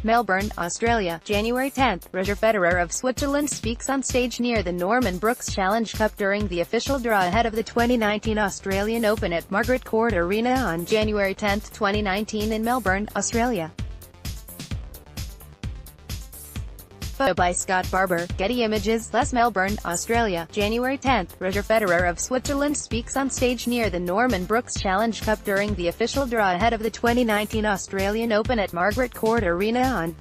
Melbourne, Australia, January 10. Roger Federer of Switzerland speaks on stage near the Norman Brookes Challenge Cup during the official draw ahead of the 2019 Australian Open at Margaret Court Arena on January 10, 2019 in Melbourne, Australia. Photo by Scott Barbour, Getty Images, Melbourne, Australia, January 10. Roger Federer of Switzerland speaks on stage near the Norman Brookes Challenge Cup during the official draw ahead of the 2019 Australian Open at Margaret Court Arena on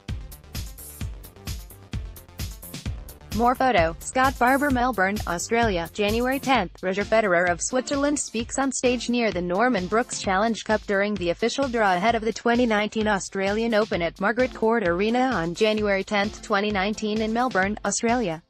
More photo, Scott Barbour, Melbourne, Australia, January 10. Roger Federer of Switzerland speaks on stage near the Norman Brookes Challenge Cup during the official draw ahead of the 2019 Australian Open at Margaret Court Arena on January 10, 2019 in Melbourne, Australia.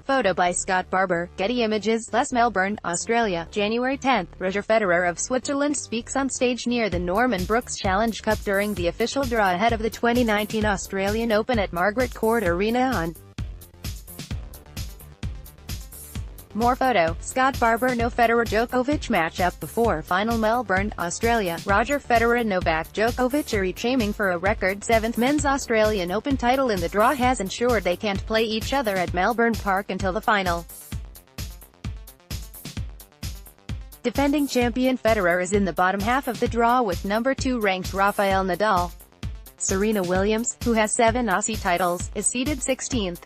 Photo by Scott Barbour, Getty Images, Melbourne, Australia, January 10. Roger Federer of Switzerland speaks on stage near the Norman Brookes Challenge Cup during the official draw ahead of the 2019 Australian Open at Margaret Court Arena on More photo, Scott Barbour. No Federer-Djokovic matchup before final. Melbourne, Australia, Roger Federer and Novak Djokovic are each aiming for a record 7th men's Australian Open title, and the draw has ensured they can't play each other at Melbourne Park until the final. Defending champion Federer is in the bottom half of the draw with number 2 ranked Rafael Nadal. Serena Williams, who has 7 Aussie titles, is seeded 16th.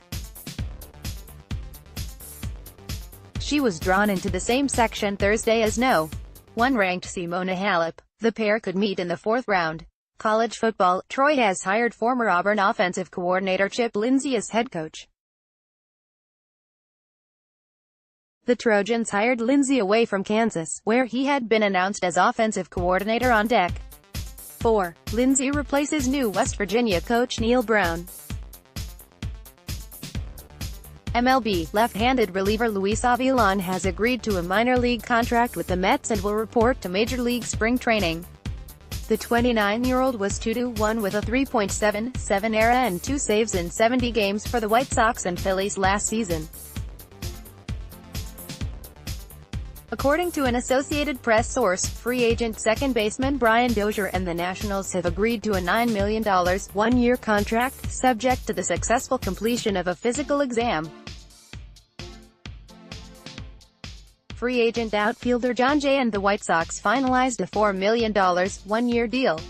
She was drawn into the same section Thursday as No. 1 ranked Simona Halep. The pair could meet in the 4th round. College football, Troy has hired former Auburn offensive coordinator Chip Lindsey as head coach. The Trojans hired Lindsey away from Kansas, where he had been announced as offensive coordinator on deck. 4. Lindsey replaces new West Virginia coach Neil Brown. MLB, left-handed reliever Luis Avilan has agreed to a minor league contract with the Mets and will report to Major League spring training. The 29-year-old was 2-1 with a 3.77 ERA and 2 saves in 70 games for the White Sox and Phillies last season. According to an Associated Press source, free agent second baseman Brian Dozier and the Nationals have agreed to a $9 million, one-year contract, subject to the successful completion of a physical exam. Free agent outfielder John Jay and the White Sox finalized a $4 million, one-year deal.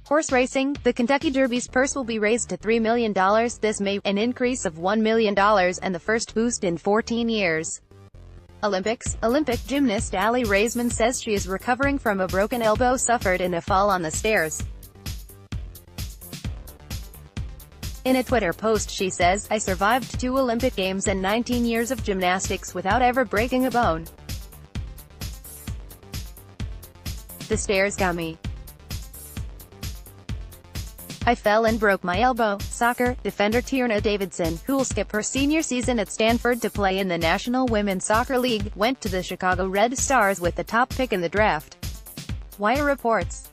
Horse racing, the Kentucky Derby's purse will be raised to $3 million this May, an increase of $1 million and the first boost in 14 years. Olympics, Olympic gymnast Ali Raisman says she is recovering from a broken elbow suffered in a fall on the stairs. In a Twitter post she says, "I survived 2 Olympic Games and 19 years of gymnastics without ever breaking a bone. The stairs got me. I fell and broke my elbow." Soccer defender Tierna Davidson, who'll skip her senior season at Stanford to play in the National Women's Soccer League, went to the Chicago Red Stars with the top pick in the draft. Wire reports.